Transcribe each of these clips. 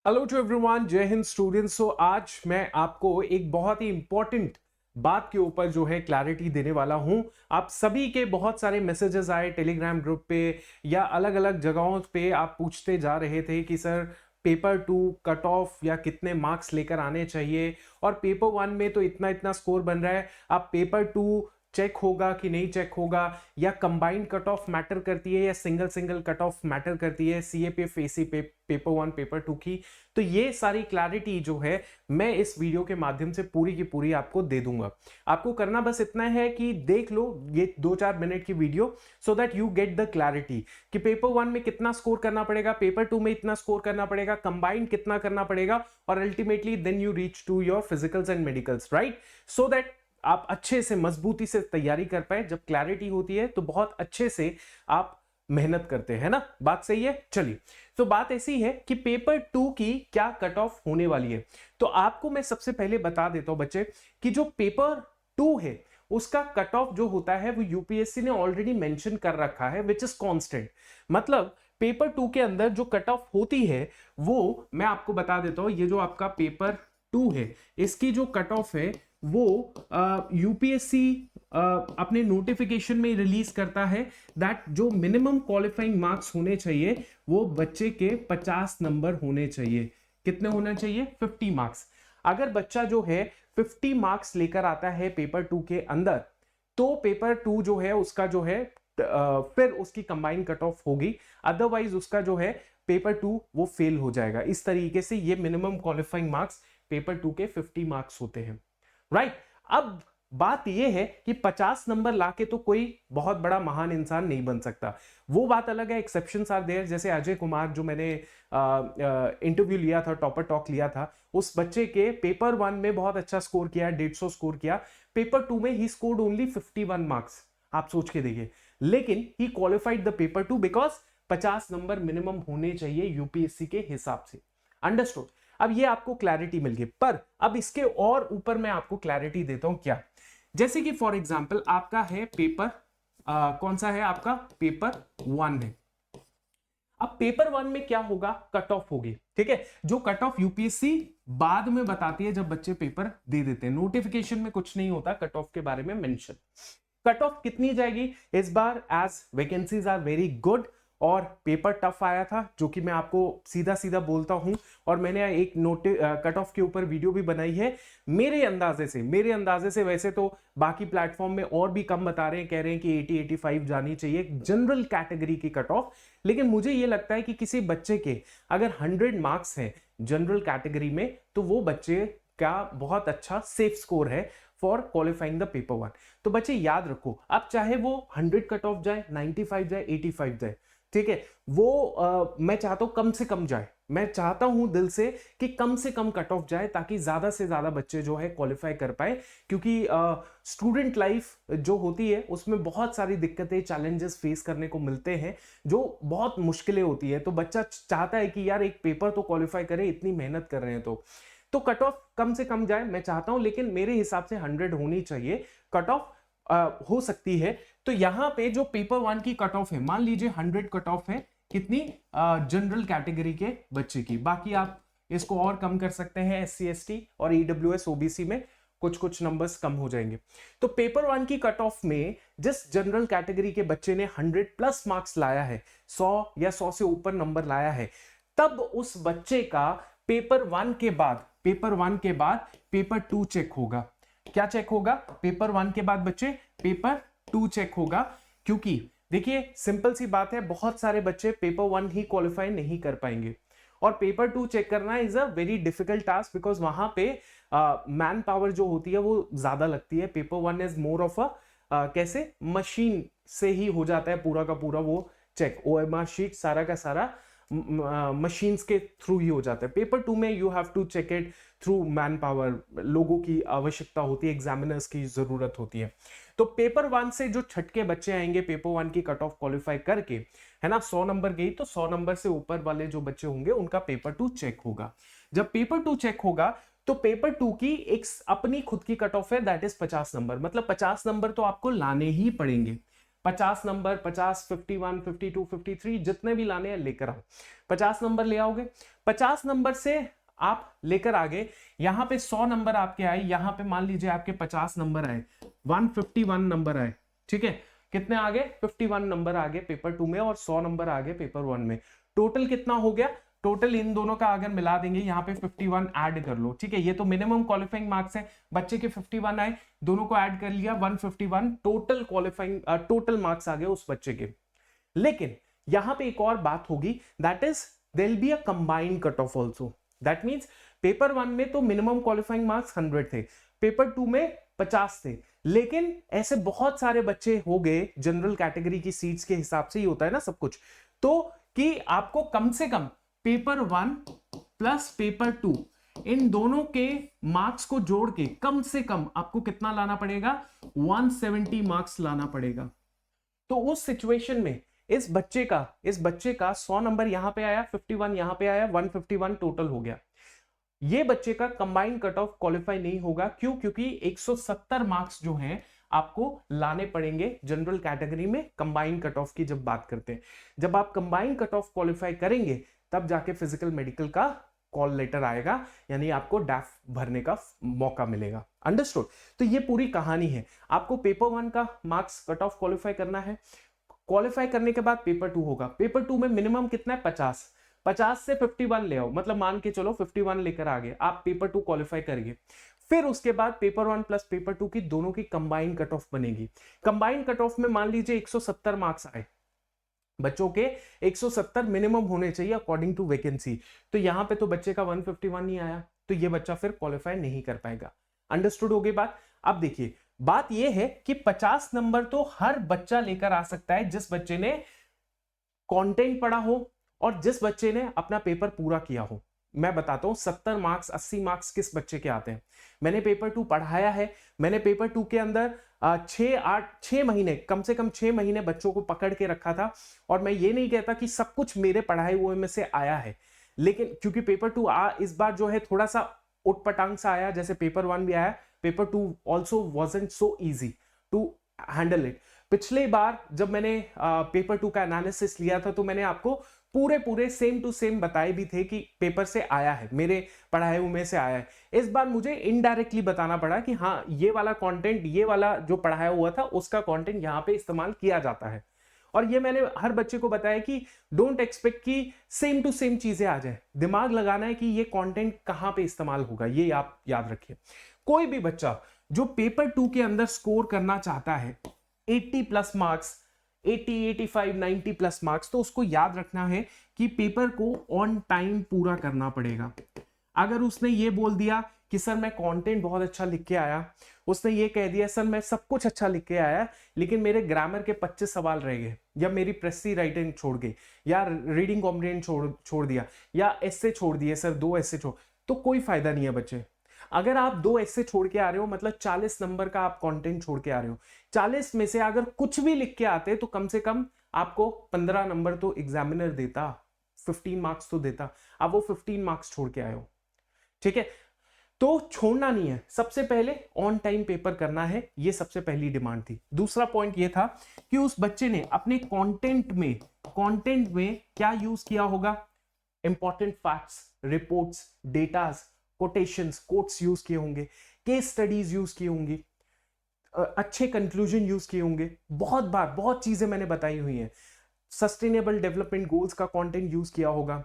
Hello to everyone, जय Hind students. सो आज मैं आपको एक बहुत ही इंपॉर्टेंट बात के ऊपर जो है क्लैरिटी देने वाला हूं। आप सभी के बहुत सारे मैसेजेस आए टेलीग्राम ग्रुप पे या अलग अलग जगहों पे, आप पूछते जा रहे थे कि sir paper two cut off या कितने मार्क्स लेकर आने चाहिए, और पेपर वन में तो इतना इतना स्कोर बन रहा है, आप पेपर टू चेक होगा कि नहीं चेक होगा, या कंबाइंड कट ऑफ मैटर करती है या single single cut off matter करती है CAPF AC paper one paper two की। तो ये सारी क्लैरिटी जो है मैं इस वीडियो के माध्यम से पूरी की पूरी आपको दे दूंगा। आपको करना बस इतना है कि देख लो ये 2-4 मिनट की video, so that you get the clarity कि पेपर वन में कितना स्कोर करना पड़ेगा, पेपर टू में इतना स्कोर करना पड़ेगा, कंबाइंड कितना करना पड़ेगा, और ultimately then you reach to your physicals and medicals, right. So that आप अच्छे से मजबूती से तैयारी कर पाए। जब क्लैरिटी होती है तो बहुत अच्छे से आप मेहनत करते हैं ना, बात सही है। चलिए, तो बात ऐसी है कि पेपर टू की क्या कट ऑफ होने वाली है। तो आपको मैं सबसे पहले बता देता हूं बच्चे कि जो पेपर टू है उसका कट ऑफ जो होता है वो यूपीएससी ने ऑलरेडी मेंशन कर रखा है, विच इज कांस्टेंट। मतलब पेपर टू के अंदर जो कट ऑफ होती है वो मैं आपको बता देता हूं। ये जो आपका पेपर टू है इसकी जो कट ऑफ है वो यूपीएससी अपने नोटिफिकेशन में रिलीज करता है दैट जो मिनिमम क्वालिफाइंग मार्क्स होने चाहिए वो बच्चे के 50 नंबर होने चाहिए। कितने होने चाहिए? 50 मार्क्स। अगर बच्चा जो है 50 मार्क्स लेकर आता है पेपर टू के अंदर, तो पेपर टू जो है उसका जो है फिर उसकी कंबाइंड कट ऑफ होगी, अदरवाइज उसका जो है पेपर टू वो फेल हो जाएगा। इस तरीके से ये minimum qualifying marks paper two के 50 मार्क्स होते हैं, राइट। अब बात यह है कि 50 नंबर लाके तो कोई बहुत बड़ा महान इंसान नहीं बन सकता। वो बात अलग है, एक्सेप्शंस आर देयर। जैसे अजय कुमार जो मैंने इंटरव्यू लिया था, टॉपर टॉक लिया था, उस बच्चे के पेपर वन में बहुत अच्छा स्कोर किया, 150 स्कोर किया। पेपर टू में ही स्कोर्ड ओनली 51 मार्क्स। आप सोच के देखिए, लेकिन he qualified the paper too because 50 number minimum होने चाहिए यूपीएससी के हिसाब से। अंडरस्टूड। अब ये आपको क्लैरिटी मिल गई, पर अब इसके और ऊपर मैं आपको क्लैरिटी देता हूं। क्या? जैसे कि फॉर एग्जांपल आपका है पेपर कौन सा है? आपका पेपर वन है। अब पेपर वन में क्या होगा? कट ऑफ होगी, ठीक है। जो कट ऑफ यूपीएससी बाद में बताती है जब बच्चे पेपर दे देते हैं, नोटिफिकेशन में कुछ नहीं होता कट ऑफ के बारे में मेंशन। कट ऑफ कितनी जाएगी इस बार? As vacancies are very good और पेपर टफ आया था, जो कि मैं आपको सीधा सीधा बोलता हूं, और मैंने एक कट ऑफ के ऊपर वीडियो भी बनाई है। मेरे अंदाजे से वैसे तो बाकी प्लेटफॉर्म में और भी कम बता रहे हैं, कह रहे हैं कि 80-85 जानी चाहिए जनरल कैटेगरी की कट ऑफ। लेकिन मुझे यह लगता है कि किसी बच्चे के अगर 100 मार्क्स हैं जनरल कैटेगरी में, तो वो बच्चे का बहुत अच्छा सेफ स्कोर है for qualifying the paper one. तो बच्चे याद रखो, अब चाहे वो 100 कट ऑफ जाए, 95 जाए, 85 जाए, ठीक है, वो मैं चाहता हूं कम से कम जाए। मैं चाहता हूं दिल से कि कम से कम कट ऑफ जाए, ताकि ज्यादा से ज्यादा बच्चे जो है क्वालिफाई कर पाए। क्योंकि स्टूडेंट लाइफ जो होती है उसमें बहुत सारी दिक्कतें, चैलेंजेस फेस करने को मिलते हैं, जो बहुत मुश्किलें होती है। तो बच्चा चाहता है कि यार एक पेपर तो क्वालिफाई करे, इतनी मेहनत कर रहे हैं तो कट ऑफ कम से कम जाए, मैं चाहता हूं। लेकिन मेरे हिसाब से 100 होनी चाहिए कट ऑफ। हो सकती है तो यहां पे जो पेपर वन की कट ऑफ है, मान लीजिए 100 कट ऑफ है, कितनी? जनरल कैटेगरी के बच्चे की। बाकी आप इसको और कम कर सकते हैं, एससी एसटी और ईडब्ल्यूएस ओबीसी में कुछ कुछ नंबर्स कम हो जाएंगे। तो पेपर वन की कट ऑफ में जिस जनरल कैटेगरी के बच्चे ने 100 प्लस मार्क्स लाया है, 100 या 100 से ऊपर नंबर लाया है, तब उस बच्चे का पेपर वन के बाद पेपर टू चेक होगा। क्या चेक होगा? पेपर वन के बाद बच्चे पेपर टू चेक होगा। क्योंकि देखिए सिंपल सी बात है, बहुत सारे बच्चे पेपर वन ही क्वालिफाई नहीं कर पाएंगे, और पेपर टू चेक करना is a very difficult task, because वहां पे मैन पावर जो होती है वो ज्यादा लगती है। Paper one is more of a कैसे मशीन से ही हो जाता है पूरा का पूरा वो चेक, ओएमआर शीट सारा का सारा मशीन्स के थ्रू ही हो जाता है। पेपर टू में you have to check it through man power, लोगों की आवश्यकता होती है, एग्जामिनर्स की जरूरत होती है। तो पेपर वन से जो छटके बच्चे आएंगे पेपर वन की कट ऑफ क्वालिफाई करके, है ना, 100 नंबर गई, तो 100 नंबर से ऊपर वाले जो बच्चे होंगे उनका पेपर टू चेक होगा। जब पेपर टू चेक होगा तो पेपर टू की एक अपनी खुद की कट ऑफ है, दैट इज 50 नंबर। मतलब 50 नंबर तो आपको लाने ही पड़ेंगे। 50 नंबर, 50, 51, 52, 53 जितने भी लाने हैं लेकर आओ। 50 नंबर ले आओगे, 50 नंबर से आप लेकर आगे, यहां पे 100 नंबर आपके आए, यहां पे मान लीजिए आपके 50 नंबर आए, 151 नंबर आए, ठीक है। कितने आगे? 51 नंबर आगे पेपर 2 में और 100 नंबर आगे पेपर 1 में। टोटल कितना हो गया? टोटल इन दोनों का अगर मिला देंगे, यहाँ पे 51 ऐड कर लो, ठीक है। ये तो मिनिमम क्वालिफाइंग मार्क्स है, बच्चे के 51 आए, दोनों को ऐड कर लिया, 151 टोटल क्वालिफाइंग टोटल मार्क्स आ गए उस बच्चे के। लेकिन यहां पे एक और बात होगी, that is there will be a combined cut off also. That means paper 1 में तो मिनिमम क्वालिफाइंग मार्क्स 100 थे, पेपर 2 में 50 थे, लेकिन ऐसे बहुत सारे बच्चे हो गए, जनरल कैटेगरी की सीट्स के हिसाब से ही होता है ना सब कुछ, तो कि आपको कम से कम पेपर 1 प्लस पेपर 2 इन दोनों के मार्क्स को जोड़ के कम से कम आपको कितना लाना पड़ेगा? 170 मार्क्स लाना पड़ेगा। तो उस सिचुएशन में इस बच्चे का 100 नंबर यहां पे आया, 51 यहां पे आया, 151 टोटल हो गया। ये बच्चे का कंबाइंड कट ऑफ क्वालिफाई नहीं होगा। क्यों? क्योंकि 170 मार्क्स जो हैं आपको लाने पड़ेंगे जनरल कैटेगरी में कंबाइंड कट ऑफ की जब बात करते हैं। जब आप कंबाइंड कट ऑफ क्वालिफाई करेंगे तब जाके फिजिकल मेडिकल का कॉल लेटर आएगा, यानी आपको डैफ भरने का मौका मिलेगा। अंडरस्टूड? तो ये पूरी कहानी है। आपको पेपर 1 का मार्क्स कट ऑफ क्वालिफाई करना है, क्वालिफाई करने के बाद पेपर 2 होगा। पेपर 2 में मिनिमम कितना है? 50। 50 से 51 ले आओ, मतलब मान के चलो 51 लेकर आ गए, आप पेपर 2 क्वालिफाई करेंगे। फिर उसके बाद पेपर 1 प्लस पेपर 2 की दोनों की कंबाइंड कट ऑफ बनेगी। कंबाइंड कट ऑफ में मान लीजिए 170 मार्क्स आए, बच्चों के 170 मिनिमम होने चाहिए अकॉर्डिंग टू वैकेंसी। तो यहां पे तो बच्चे का 151 नहीं आया, तो ये बच्चा फिर क्वालिफाई नहीं कर पाएगा। अंडरस्टूड हो गई बात? अब देखिए, बात यह है कि 50 नंबर तो हर बच्चा लेकर आ सकता है जिस बच्चे ने कंटेंट पढ़ा हो और जिस बच्चे ने अपना पेपर पूरा किया हो। मैं बताता हूं 70 मार्क्स 80 मार्क्स किस बच्चे के आते हैं। मैंने पेपर 2 पढ़ाया है, मैंने पेपर 2 के अंदर 6 महीने, कम से कम 6 महीने बच्चों को पकड़ के रखा था। और मैं ये नहीं कहता कि सब कुछ मेरे पढ़ाए हुए में से आया है, लेकिन क्योंकि पेपर 2 इस बार जो है थोड़ा सा उटपटांग सा आया, जैसे पेपर 1 भी आया, paper 2 also wasn't so easy to handle it. पिछले बार जब मैंने पेपर 2 का एनालिसिस लिया था तो मैंने आपको पूरे सेम टू सेम बताए भी थे कि पेपर से आया है, मेरे पढ़ाए हुए में से आया है। इस बार मुझे इनडायरेक्टली बताना पड़ा कि हाँ, ये वाला कंटेंट, ये वाला जो पढ़ाया हुआ था उसका कंटेंट यहाँ पे इस्तेमाल किया जाता है। और ये मैंने हर बच्चे को बताया कि डोंट एक्सपेक्ट कि सेम टू सेम चीजें आ जाए, दिमाग लगाना है कि ये कंटेंट कहाँ पे इस्तेमाल होगा, ये आप याद रखिए। कोई भी बच्चा जो पेपर 2 के अंदर स्कोर करना चाहता है 80 प्लस मार्क्स, 80, 85, 90 प्लस मार्क्स, तो उसको याद रखना है कि पेपर को ऑन टाइम पूरा करना पड़ेगा। अगर उसने ये बोल दिया कि सर मैं कंटेंट बहुत अच्छा लिख के आया, उसने ये कह दिया सर मैं सब कुछ अच्छा लिख के आया, लेकिन मेरे ग्रामर के 25 सवाल रह गए, या मेरी प्रेसी राइटिंग छोड़ गई, या रीडिंग कॉम्प्रिहेंशन छोड़ दिया, या एस्से छोड़ दिए सर, 2 एस्से छोड़, तो कोई फायदा नहीं है बच्चे। अगर आप 2 एस्से छोड़ के आ रहे हो, मतलब 40 नंबर का आप कंटेंट छोड़ के आ रहे हो, 40 में से अगर कुछ भी लिख के आते तो कम से कम आपको 15 नंबर तो एग्जामिनर देता, 15 मार्क्स तो देता। अब वो 15 मार्क्स छोड़ के आए हो, ठीक है। तो छोड़ना नहीं है, सबसे पहले ऑन टाइम पेपर करना है, ये सबसे पहली डिमांड थी। दूसरा पॉइंट ये था कि उस बच्चे ने अपने कंटेंट में क्या यूज किया होगा? Important facts, reports, datas, quotations, quotes use किए होंगे, केस स्टडीज यूज की होंगी, अच्छे कंक्लूजन यूज किए होंगे। बहुत बार बहुत चीजें मैंने बताई हुई हैं। सस्टेनेबल डेवलपमेंट गोल्स का कंटेंट यूज किया होगा,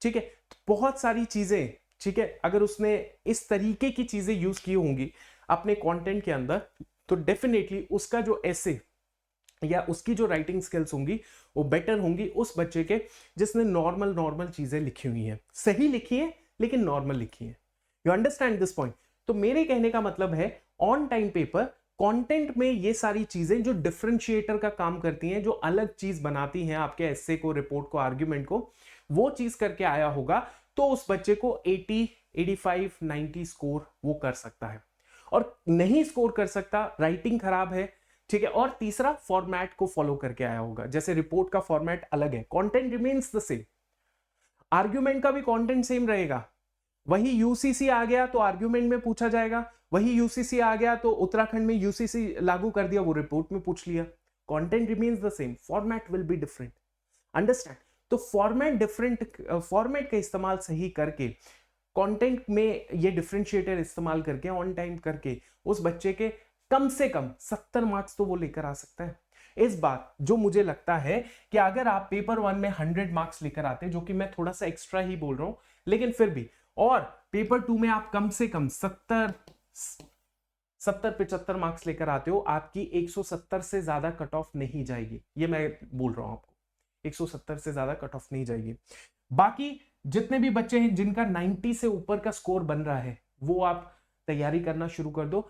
ठीक है। बहुत सारी चीजें, ठीक है। अगर उसने इस तरीके की चीजें यूज की होंगी अपने कंटेंट के अंदर, तो डेफिनेटली उसका जो ऐसे या उसकी जो राइटिंग स्किल्स होंगी वो बेटर होंगी उस बच्चे के जिसने नॉर्मल चीजें लिखी हुई हैं। सही लिखी है लेकिन नॉर्मल लिखी है। You understand this point? तो मेरे कहने का मतलब है ऑन टाइम पेपर कंटेंट में ये सारी चीजें जो डिफरेंशिएटर का काम करती हैं, जो अलग चीज बनाती हैं आपके एस्से को, रिपोर्ट को, आर्ग्यूमेंट को, वो चीज करके आया होगा, तो उस बच्चे को 80, 85, 90 स्कोर वो कर सकता है। और नहीं स्कोर कर सकता, राइटिंग खराब है, ठीक है। और तीसरा, फॉर्मेट को फॉलो करके आया होगा। जैसे रिपोर्ट का फॉर्मेट अलग है, content remains the same, argument का भी कंटेंट सेम रहेगा। वही यूसीसी आ गया तो आर्ग्यूमेंट में पूछा जाएगा, वही यूसीसी आ गया तो उत्तराखंड में यूसीसी लागू कर दिया, वो रिपोर्ट में पूछ लिया। Content remains the same, format will be different, understand. तो फॉर्मेट डिफरेंट, फॉर्मेट का इस्तेमाल सही करके, कंटेंट में ये डिफरेंशिएटर इस्तेमाल करके, ऑन टाइम करके, उस बच्चे के कम से कम 70 मार्क्स तो वो लेकर आ सकता है। इस बार जो मुझे लगता है कि अगर आप पेपर 1 में 100 मार्क्स लेकर आते, जो कि मैं थोड़ा सा एक्स्ट्रा ही बोल रहा हूं, लेकिन फिर भी, और पेपर 2 में आप कम से कम 70-75 मार्क्स लेकर आते हो, आपकी 170 से ज्यादा कट ऑफ नहीं जाएगी। ये मैं बोल रहा हूं आपको, 170 से ज्यादा कट ऑफ नहीं जाएगी। बाकी जितने भी बच्चे हैं जिनका 90 से ऊपर का स्कोर बन रहा है, वो आप तैयारी करना शुरू कर दो।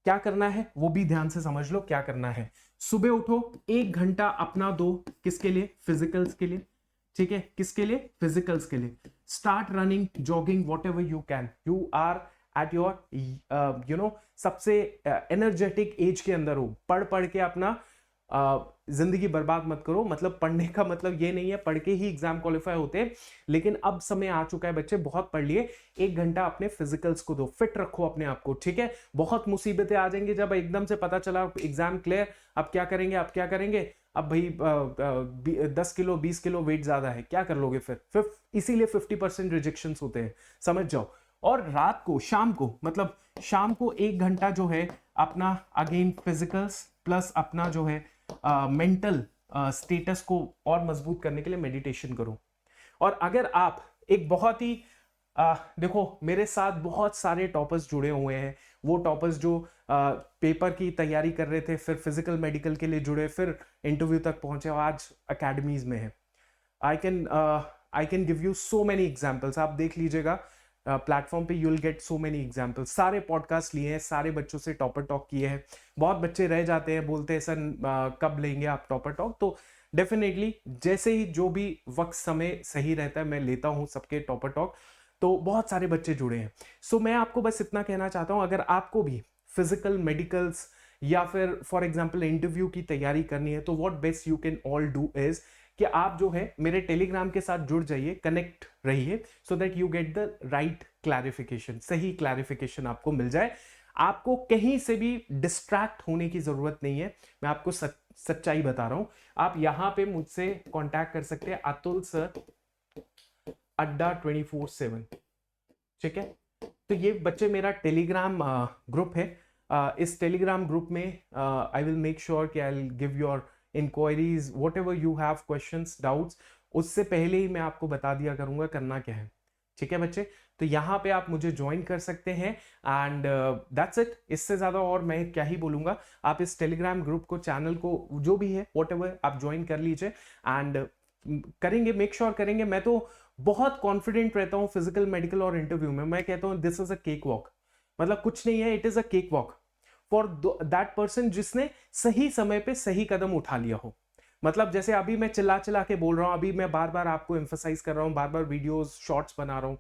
क्या करना है वो भी ध्यान से समझ लो। क्या करना है, सुबह उठो, 1 घंटा अपना दो, किसके लिए? फिजिकल्स के लिए, ठीक है? किसके लिए? फिजिकल्स के लिए। Start running, jogging, whatever you can. You are at your सबसे एनर्जेटिक एज के अंदर हो। पढ़ पढ़ के अपना जिंदगी बर्बाद मत करो। मतलब पढ़ने का मतलब ये नहीं है पढ़ के ही एग्जाम क्वालिफाई होते हैं, लेकिन अब समय आ चुका है बच्चे, बहुत पढ़ लिए, 1 घंटा अपने फिजिकल्स को दो, फिट रखो अपने आप को, ठीक है? बहुत मुसीबतें आ जाएंगी जब एकदम से पता चला एग्जाम क्लियर, अब क्या करेंगे, अब क्या करेंगे, अब भाई 10 किलो 20 किलो वेट ज्यादा है, क्या कर लोगे फिर इसीलिए 50% रिजेक्शंस होते हैं, समझ जाओ। और रात को, शाम को, मतलब शाम को 1 घंटा जो है अपना अगेन फिजिकल्स प्लस अपना जो है मेंटल स्टेटस को और मजबूत करने के लिए मेडिटेशन करो। और अगर आप एक बहुत ही देखो, मेरे साथ बहुत सारे टॉपर्स जुड़े हुए हैं, वो टॉपर्स जो पेपर की तैयारी कर रहे थे, फिर फिजिकल मेडिकल के लिए जुड़े, फिर इंटरव्यू तक पहुंचे, आज अकेडमीज में है। I can give you so many examples, आप देख लीजिएगा प्लेटफॉर्म पे, you will get so many examples. सारे पॉडकास्ट लिए हैं, सारे बच्चों से टॉपर टॉक किए हैं। बहुत बच्चे रह जाते हैं, बोलते हैं सर कब लेंगे आप टॉपर टॉक, तो डेफिनेटली जैसे ही जो भी वक्त समय सही रहता है मैं लेता हूं सबके टॉपर टॉक। तो बहुत सारे बच्चे जुड़े हैं। सो मैं आपको बस इतना कहना चाहता हूं, अगर आपको भी फिजिकल मेडिकल्स या फिर फॉर एग्जाम्पल इंटरव्यू की तैयारी करनी है, तो what best you can all do is कि आप जो है मेरे टेलीग्राम के साथ जुड़ जाइए, कनेक्ट रहिए, so that you get the right clarification, सही क्लैरिफिकेशन आपको मिल जाए। आपको कहीं से भी डिस्ट्रैक्ट होने की जरूरत नहीं है, मैं आपको सच्चाई बता रहा हूं। आप यहां पे मुझसे कांटेक्ट कर सकते हैं, अतुल सर अड्डा 24/7, ठीक है? तो ये बच्चे मेरा टेलीग्राम ग्रुप है। इस टेलीग्राम ग्रुप में आई विल मेक श्योर कि I will give your inquiries, whatever you have questions, doubts, उससे पहले ही मैं आपको बता दिया करूंगा करना क्या है, ठीक है बच्चे? तो यहाँ पे आप मुझे ज्वाइन कर सकते हैं एंड दैट्स इट। इससे ज्यादा और मैं क्या ही बोलूंगा। आप इस टेलीग्राम ग्रुप को, चैनल को, जो भी है वॉट एवर, आप ज्वाइन कर लीजिए एंड करेंगे, मेक श्योर करेंगे। मैं तो बहुत कॉन्फिडेंट रहता हूँ फिजिकल मेडिकल और इंटरव्यू में। मैं कहता हूँ this is a cake walk, मतलब कुछ नहीं है, it is a cake walk for that person जिसने सही समय पे सही कदम उठा लिया हो। मतलब जैसे अभी मैं चिल्ला चिल्ला के बोल रहा हूं, अभी मैं बार बार आपको एम्फसाइज कर रहा हूं, बार बार वीडियोस शॉर्ट्स बना रहा हूं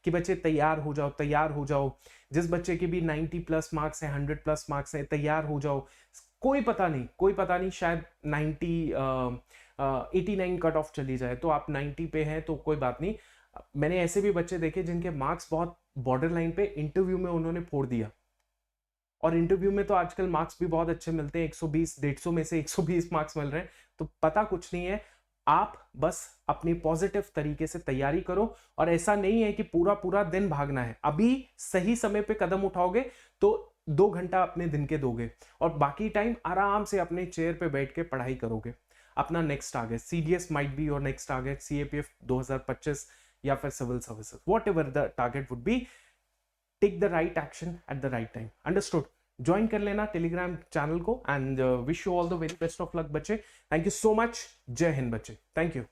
कि बच्चे तैयार हो जाओ, तैयार हो जाओ। जिस बच्चे के भी 90 प्लस मार्क्स हैं, 100 प्लस मार्क्स हैं, तैयार हो जाओ। कोई पता नहीं, शायद 89 कट ऑफ चली जाए, तो आप 90 पे हैं तो कोई बात नहीं। मैंने ऐसे भी बच्चे देखे जिनके मार्क्स बहुत बॉर्डर लाइन पे, इंटरव्यू में उन्होंने फोड़ दिया। और इंटरव्यू में तो आजकल मार्क्स भी बहुत अच्छे मिलते हैं, 120 150 में से 120 मार्क्स मिल रहे हैं। तो पता कुछ नहीं है, आप बस अपनी पॉजिटिव तरीके से तैयारी करो। और ऐसा नहीं है कि पूरा पूरा दिन भागना है, अभी सही समय पे कदम उठाओगे तो 2 घंटा अपने दिन के दोगे और बाकी टाइम आराम से अपने चेयर पे बैठ के पढ़ाई करोगे। अपना next target, CDS might be your next target, CAPF 2025 या फिर civil services, whatever the target would be, take the right action at the right time. Understood? Join कर लेना टेलीग्राम चैनल को and wish you all the very best of luck बच्चे। Thank you so much. Jai Hind बच्चे, thank you.